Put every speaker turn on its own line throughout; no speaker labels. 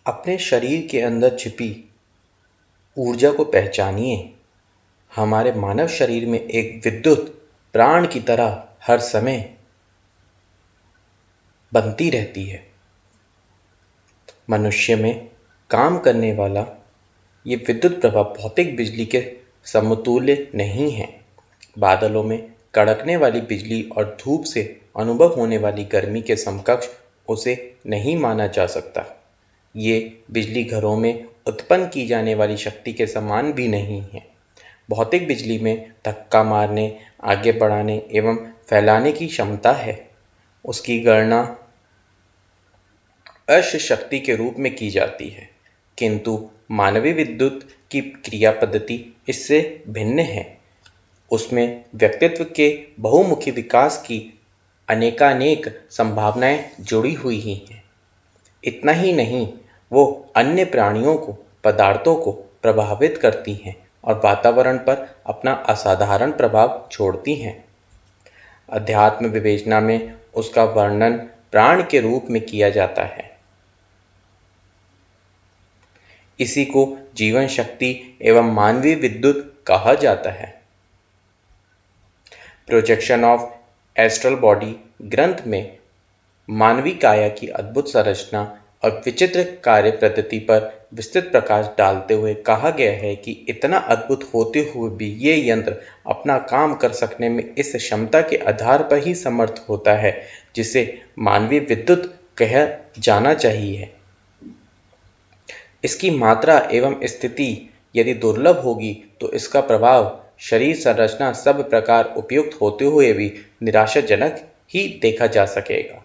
अपने शरीर के अंदर छिपी ऊर्जा को पहचानिए। हमारे मानव शरीर में एक विद्युत प्राण की तरह हर समय बनती रहती है। मनुष्य में काम करने वाला ये विद्युत प्रभाव भौतिक बिजली के समतुल्य नहीं है। बादलों में कड़कने वाली बिजली और धूप से अनुभव होने वाली गर्मी के समकक्ष उसे नहीं माना जा सकता। ये बिजली घरों में उत्पन्न की जाने वाली शक्ति के समान भी नहीं है। भौतिक बिजली में धक्का मारने, आगे बढ़ाने एवं फैलाने की क्षमता है। उसकी गणना अश्व शक्ति के रूप में की जाती है, किंतु मानवीय विद्युत की क्रिया पद्धति इससे भिन्न है। उसमें व्यक्तित्व के बहुमुखी विकास की अनेकानेक संभावनाएं जुड़ी हुई ही हैं। इतना ही नहीं, वो अन्य प्राणियों को, पदार्थों को प्रभावित करती हैं और वातावरण पर अपना असाधारण प्रभाव छोड़ती हैं। अध्यात्म विवेचना में उसका वर्णन प्राण के रूप में किया जाता है। इसी को जीवन शक्ति एवं मानवीय विद्युत कहा जाता है। प्रोजेक्शन ऑफ एस्ट्रल बॉडी ग्रंथ में मानवीय काया की अद्भुत संरचना और विचित्र कार्य पद्धति पर विस्तृत प्रकाश डालते हुए कहा गया है कि इतना अद्भुत होते हुए भी ये यंत्र अपना काम कर सकने में इस क्षमता के आधार पर ही समर्थ होता है जिसे मानवीय विद्युत कहा जाना चाहिए। इसकी मात्रा एवं स्थिति यदि दुर्लभ होगी तो इसका प्रभाव शरीर संरचना सब प्रकार उपयुक्त होते हुए भी निराशाजनक ही देखा जा सकेगा।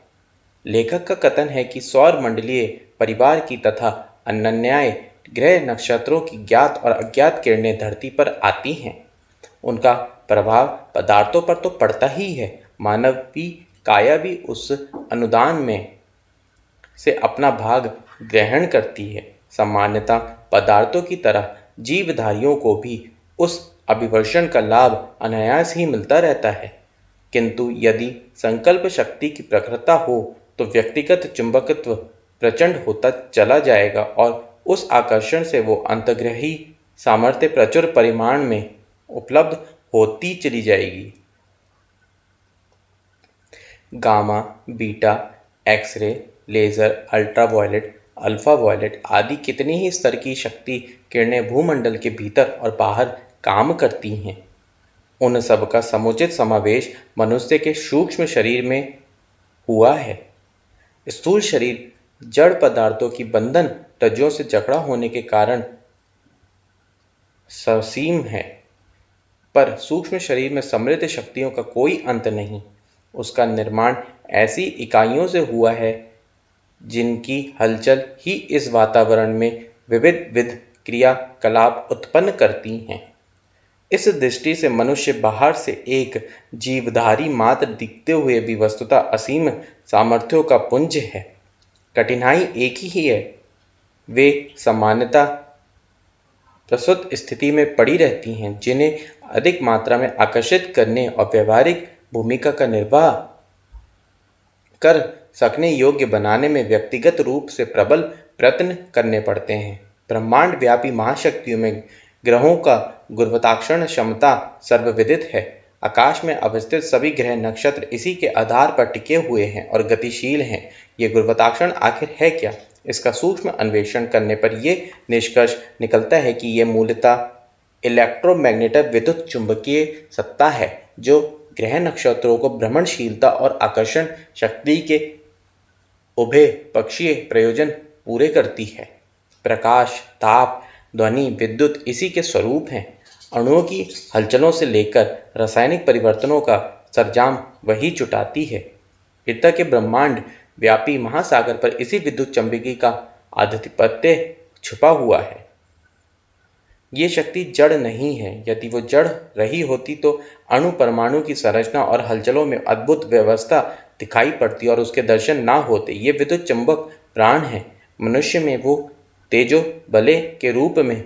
लेखक का कथन है कि सौर मंडलीय परिवार की तथा अनन्याय ग्रह नक्षत्रों की ज्ञात और अज्ञात किरणें धरती पर आती हैं। उनका प्रभाव पदार्थों पर तो पड़ता ही है, मानवीय काया भी उस अनुदान में से अपना भाग ग्रहण करती है। सामान्यतः पदार्थों की तरह जीवधारियों को भी उस अभिवर्षण का लाभ अनायास ही मिलता रहता है, किंतु यदि संकल्प शक्ति की प्रखरता हो तो व्यक्तिगत चुंबकत्व प्रचंड होता चला जाएगा और उस आकर्षण से वो अंतर्ग्रही सामर्थ्य प्रचुर परिमाण में उपलब्ध होती चली जाएगी। Gamma, beta, x ray, laser, ultraviolet, alpha violet आदि कितनी ही स्तर की शक्ति किरणें भूमंडल के भीतर और बाहर काम करती हैं। उन सब का समुचित समावेश मनुष्य के सूक्ष्म शरीर में हुआ है। स्थूल शरीर जड़ पदार्थों की बंधन रज्जुओं से जकड़ा होने के कारण ससीम है, पर सूक्ष्म शरीर में समृद्ध शक्तियों का कोई अंत नहीं। उसका निर्माण ऐसी इकाइयों से हुआ है जिनकी हलचल ही इस वातावरण में विविध क्रियाकलाप उत्पन्न करती हैं। इस दृष्टि से मनुष्य बाहर से एक जीवधारी मात्र दिखते हुए भी वस्तुतः असीम सामर्थ्यों का पुंज है। कठिनाई एक ही है, वे सामान्यतः प्रस्तुत स्थिति में पड़ी रहती हैं, जिन्हें अधिक मात्रा में आकर्षित करने और व्यवहारिक भूमिका का निर्वाह कर सकने योग्य बनाने में व्यक्तिगत रूप से प्रबल प्रयत्न करने पड़ते हैं। ब्रह्मांड व्यापी महाशक्तियों में ग्रहों का गुरुत्वाकर्षण क्षमता सर्वविदित है। आकाश में अवस्थित सभी ग्रह नक्षत्र इसी के आधार पर टिके हुए हैं और गतिशील हैं। ये गुरुत्वाकर्षण आखिर है क्या? इसका सूक्ष्म अन्वेषण करने पर यह निष्कर्ष निकलता है कि यह मूलतः इलेक्ट्रोमैग्नेटिक विद्युत चुंबकीय सत्ता है जो ग्रह नक्षत्रों को भ्रमणशीलता और आकर्षण शक्ति के उभय पक्षीय प्रयोजन पूरे करती है। प्रकाश, ताप, ध्वनि, विद्युत इसी के स्वरूप हैं। अणुओं की हलचलों से लेकर रासायनिक परिवर्तनों का सरंजाम वही जुटाती है। पिता के ब्रह्मांड व्यापी महासागर पर इसी विद्युत चुंबकीय का आधिपत्य छुपा हुआ है। ये शक्ति जड़ नहीं है। यदि वो जड़ रही होती तो अणु परमाणु की संरचना और हलचलों में अद्भुत व्यवस्था दिखाई पड़ती और उसके दर्शन ना होते। ये विद्युत चुंबक प्राण है। मनुष्य में वो तेजो बले के रूप में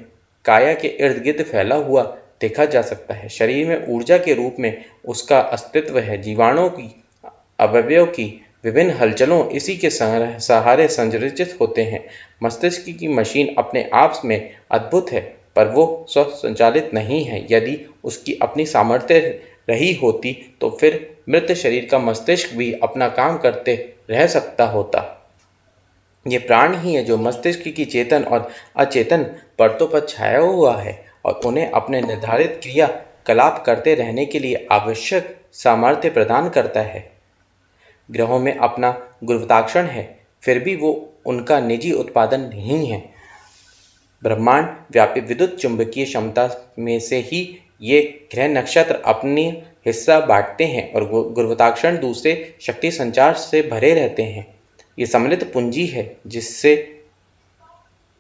काया के इर्द गिर्द फैला हुआ देखा जा सकता है। शरीर में ऊर्जा के रूप में उसका अस्तित्व है। जीवाणुओं की, अवयवों की विभिन्न हलचलों इसी के सहारे संरचित होते हैं। मस्तिष्क की मशीन अपने आप में अद्भुत है, पर वो स्वसंचालित नहीं है। यदि उसकी अपनी सामर्थ्य रही होती तो फिर मृत शरीर का मस्तिष्क भी अपना काम करते रह सकता होता। ये प्राण ही है जो मस्तिष्क की चेतन और अचेतन परतों पर छाया हुआ है और उन्हें अपने निर्धारित क्रियाकलाप करते रहने के लिए आवश्यक सामर्थ्य प्रदान करता है। ग्रहों में अपना गुरुत्वाकर्षण है, फिर भी वो उनका निजी उत्पादन नहीं है। ब्रह्मांड व्यापी विद्युत चुंबकीय क्षमता में से ही ये ग्रह नक्षत्र अपनी हिस्सा बांटते हैं और गुरुत्वाकर्षण दूसरे शक्ति संचार से भरे रहते हैं। ये सम्मिलित पूंजी है जिससे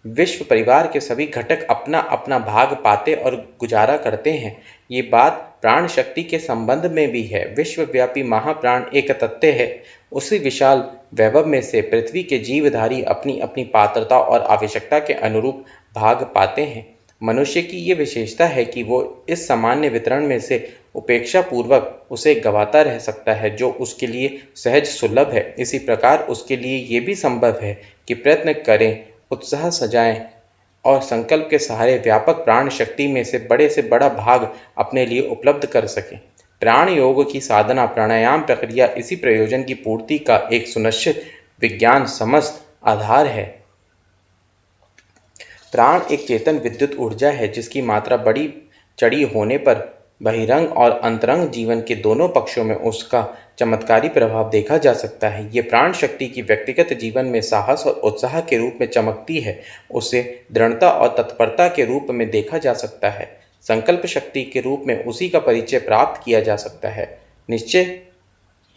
विश्व परिवार के सभी घटक अपना अपना भाग पाते और गुजारा करते हैं। ये बात प्राण शक्ति के संबंध में भी है। विश्वव्यापी महाप्राण एक तत्व है। उसी विशाल वैभव में से पृथ्वी के जीवधारी अपनी अपनी पात्रता और आवश्यकता के अनुरूप भाग पाते हैं। मनुष्य की ये विशेषता है कि वो इस सामान्य वितरण में से उपेक्षा पूर्वक उसे गंवाता रह सकता है जो उसके लिए सहज सुलभ है। इसी प्रकार उसके लिए ये भी संभव है कि प्रयत्न करें, उत्साह सजाएं और संकल्प के सहारे व्यापक प्राण शक्ति में से बड़ा भाग अपने लिए उपलब्ध कर सकें। प्राण योग की साधना प्राणायाम प्रक्रिया इसी प्रयोजन की पूर्ति का एक सुनिश्चित विज्ञान समस्त आधार है। प्राण एक चेतन विद्युत ऊर्जा है जिसकी मात्रा बड़ी चढ़ी होने पर बहिरंग और अंतरंग जीवन के दोनों पक्षों में उसका चमत्कारी प्रभाव देखा जा सकता है। ये प्राण शक्ति की व्यक्तिगत जीवन में साहस और उत्साह के रूप में चमकती है। उसे दृढ़ता और तत्परता के रूप में देखा जा सकता है। संकल्प शक्ति के रूप में उसी का परिचय प्राप्त किया जा सकता है। निश्चय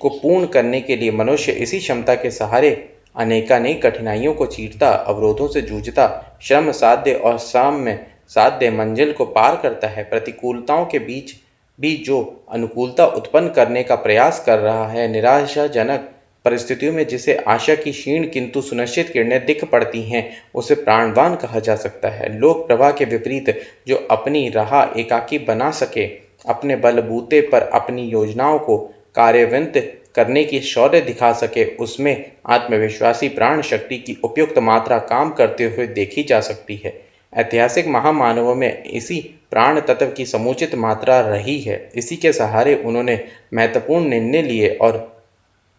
को पूर्ण करने के लिए मनुष्य इसी क्षमता के सहारे अनेकानेक कठिनाइयों को चीरता, अवरोधों से जूझता, श्रम साध्य और साम्य साध्य मंजिल को पार करता है। प्रतिकूलताओं के बीच भी जो अनुकूलता उत्पन्न करने का प्रयास कर रहा है, निराशाजनक परिस्थितियों में जिसे आशा की क्षीण किंतु सुनिश्चित किरणें दिख पड़ती हैं, उसे प्राणवान कहा जा सकता है। लोक प्रवाह के विपरीत जो अपनी राह एकाकी बना सके, अपने बलबूते पर अपनी योजनाओं को कार्यान्वित करने की शौर्य दिखा सके, उसमें आत्मविश्वासी प्राण शक्ति की उपयुक्त मात्रा काम करते हुए देखी जा सकती है। ऐतिहासिक महामानवों में इसी प्राण तत्व की समुचित मात्रा रही है। इसी के सहारे उन्होंने महत्वपूर्ण निर्णय लिए और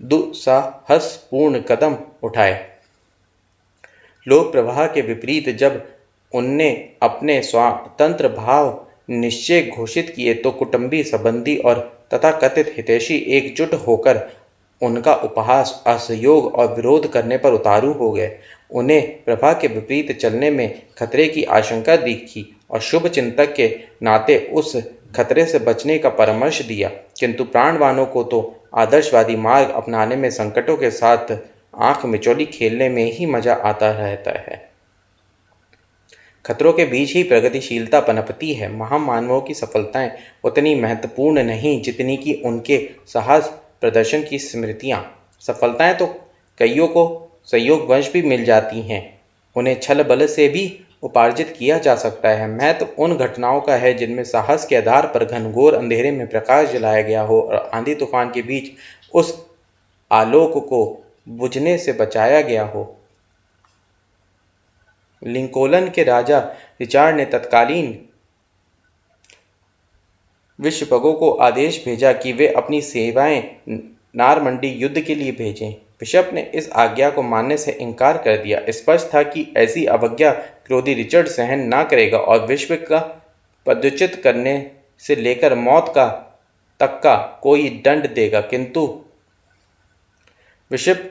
दुस्साहसपूर्ण कदम उठाए। लोक प्रवाह के विपरीत जब उनने अपने स्वतंत्र भाव निश्चय घोषित किए तो कुटुंबी, संबंधी और तथाकथित हितैषी एकजुट होकर उनका उपहास, असहयोग और विरोध करने पर उतारू हो गए। उन्हें प्रभा के विपरीत चलने में खतरे की आशंका दिखी और शुभ चिंतक के नाते उस खतरे से बचने का परामर्श दिया। किंतु प्राणवानों को तो आदर्शवादी मार्ग अपनाने में संकटों के साथ आंख मिचौली खेलने में ही मजा आता रहता है। खतरों के बीच ही प्रगतिशीलता पनपती है। महामानवों की सफलताएं उतनी महत्वपूर्ण नहीं जितनी कि उनके साहस प्रदर्शन की स्मृतियां। सफलताएं तो कईयों को संयोगवश भी मिल जाती हैं, उन्हें छल बल से भी उपार्जित किया जा सकता है। महत्व उन घटनाओं का है जिनमें साहस के आधार पर घनघोर अंधेरे में प्रकाश जलाया गया हो और आंधी तूफान के बीच उस आलोक को बुझने से बचाया गया हो। लिंकोलन के राजा रिचार्ड ने तत्कालीन विशपगों को आदेश भेजा कि वे अपनी सेवाएं नारमंडी युद्ध के लिए भेजें। बिशप ने इस आज्ञा को मानने से इनकार कर दिया। स्पष्ट था कि ऐसी अवज्ञा क्रोधी रिचर्ड सहन न करेगा और विश्व का पदच्युत करने से लेकर मौत का तक का कोई दंड देगा। किंतु बिशप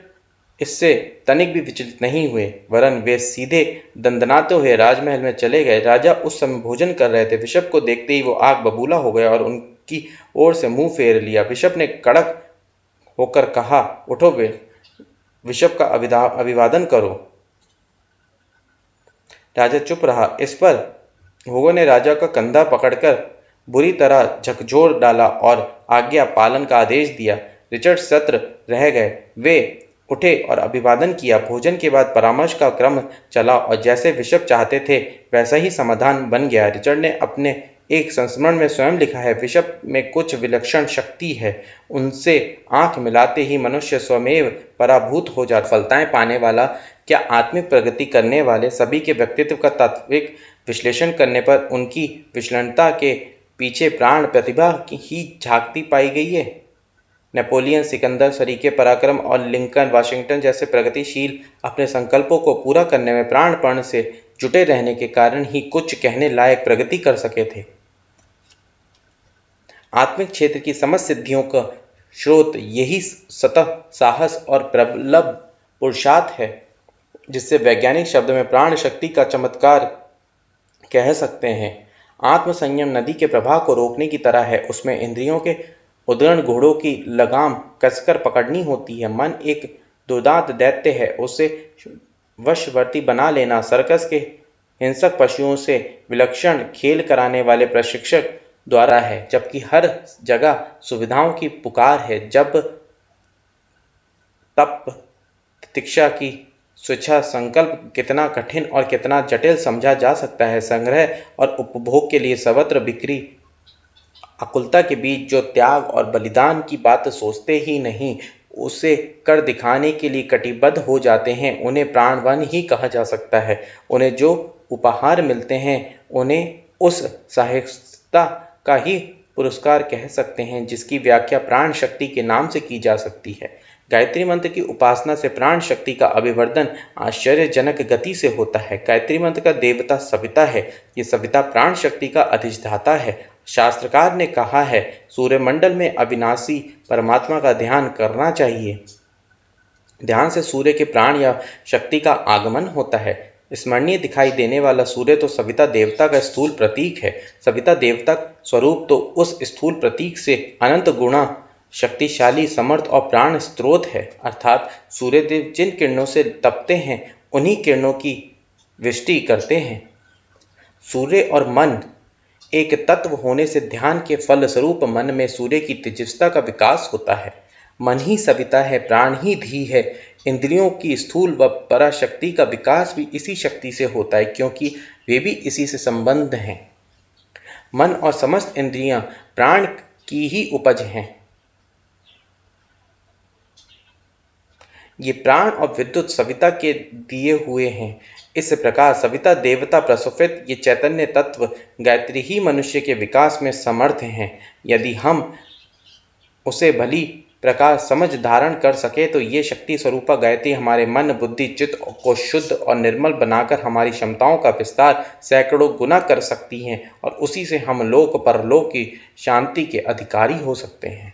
इससे तनिक भी विचलित नहीं हुए, वरन वे सीधे दंदनाते हुए राजमहल में चले गए। राजा उस समय भोजन कर रहे थे। बिशप को देखते ही वो आग बबूला हो गया और उनकी ओर से मुंह फेर लिया। बिशप ने कड़क होकर कहा, उठो बिशप का अभिवादन करो। राजा चुप रहा। इस पर होगो ने राजा का कंधा पकड़कर बुरी तरह झकझोर डाला और आज्ञा पालन का आदेश दिया। रिचर्ड सत्र रह गए। वे उठे और अभिवादन किया। भोजन के बाद परामर्श का क्रम चला और जैसे बिशप चाहते थे वैसा ही समाधान बन गया। रिचर्ड ने अपने एक संस्मरण में स्वयं लिखा है, विषय में कुछ विलक्षण शक्ति है, उनसे आंख मिलाते ही मनुष्य स्वमेव पराभूत हो जाता। सफलताएं पाने वाला क्या आत्मिक प्रगति करने वाले सभी के व्यक्तित्व का तात्विक विश्लेषण करने पर उनकी विचलनता के पीछे प्राण प्रतिभा ही झांकती पाई गई है। नेपोलियन, सिकंदर, सरीखे पराक्रम और लिंकन, वाशिंगटन जैसे प्रगतिशील अपने संकल्पों को पूरा करने में प्राणपण से जुटे रहने के कारण ही कुछ कहने लायक प्रगति कर सके थे। आत्मिक क्षेत्र की समस्त सिद्धियों का स्रोत यही सतत साहस और प्रबल पुरुषार्थ है, जिससे वैज्ञानिक शब्द में प्राण शक्ति का चमत्कार कह सकते हैं। आत्मसंयम नदी के प्रवाह को रोकने की तरह है, उसमें इंद्रियों के उद्गण घोड़ों की लगाम कसकर पकड़नी होती है। मन एक दुर्दांत दैत्य है, उसे वशवर्ती बना लेना सर्कस के हिंसक पशुओं से विलक्षण खेल कराने वाले प्रशिक्षक द्वारा है, जबकि हर जगह सुविधाओं की पुकार है। जब तप तितिक्षा की स्वेच्छा संकल्प कितना कठिन और कितना जटिल समझा जा सकता है। संग्रह और उपभोग के लिए सर्वत्र बिक्री आकुलता के बीच जो त्याग और बलिदान की बात सोचते ही नहीं, उसे कर दिखाने के लिए कटिबद्ध हो जाते हैं, उन्हें प्राणवान ही कहा जा सकता है। उन्हें जो उपहार मिलते हैं उन्हें उस साहसिकता का ही पुरस्कार कह सकते हैं जिसकी व्याख्या प्राण शक्ति के नाम से की जा सकती है। गायत्री मंत्र की उपासना से प्राण शक्ति का अभिवर्धन आश्चर्यजनक गति से होता है। गायत्री मंत्र का देवता सविता है, ये सविता प्राण शक्ति का अधिष्ठाता है। शास्त्रकार ने कहा है, सूर्यमंडल में अविनाशी परमात्मा का ध्यान करना चाहिए। ध्यान से सूर्य के प्राण या शक्ति का आगमन होता है। स्मरणीय दिखाई देने वाला सूर्य तो सविता देवता का स्थूल प्रतीक है। सविता देवता स्वरूप तो उस स्थूल प्रतीक से अनंत गुणा शक्तिशाली, समर्थ और प्राण स्रोत है। अर्थात सूर्यदेव जिन किरणों से तपते हैं उन्हीं किरणों की वृष्टि करते हैं। सूर्य और मन एक तत्व होने से ध्यान के फलस्वरूप मन में सूर्य की तेजस्विता का विकास होता है। मन ही सविता है, प्राण ही धी है। इंद्रियों की स्थूल व पराशक्ति का विकास भी इसी शक्ति से होता है, क्योंकि वे भी इसी से संबंध हैं। मन और समस्त इंद्रियां प्राण की ही उपज हैं। ये प्राण और विद्युत सविता के दिए हुए हैं। इस प्रकार सविता देवता प्रसुफित ये चैतन्य तत्व गायत्री ही मनुष्य के विकास में समर्थ हैं। यदि हम उसे भली प्रकार समझ धारण कर सके तो ये शक्ति स्वरूपा गायत्री हमारे मन, बुद्धि, चित्त को शुद्ध और निर्मल बनाकर हमारी क्षमताओं का विस्तार सैकड़ों गुना कर सकती हैं और उसी से हम लोक परलोक की शांति के अधिकारी हो सकते हैं।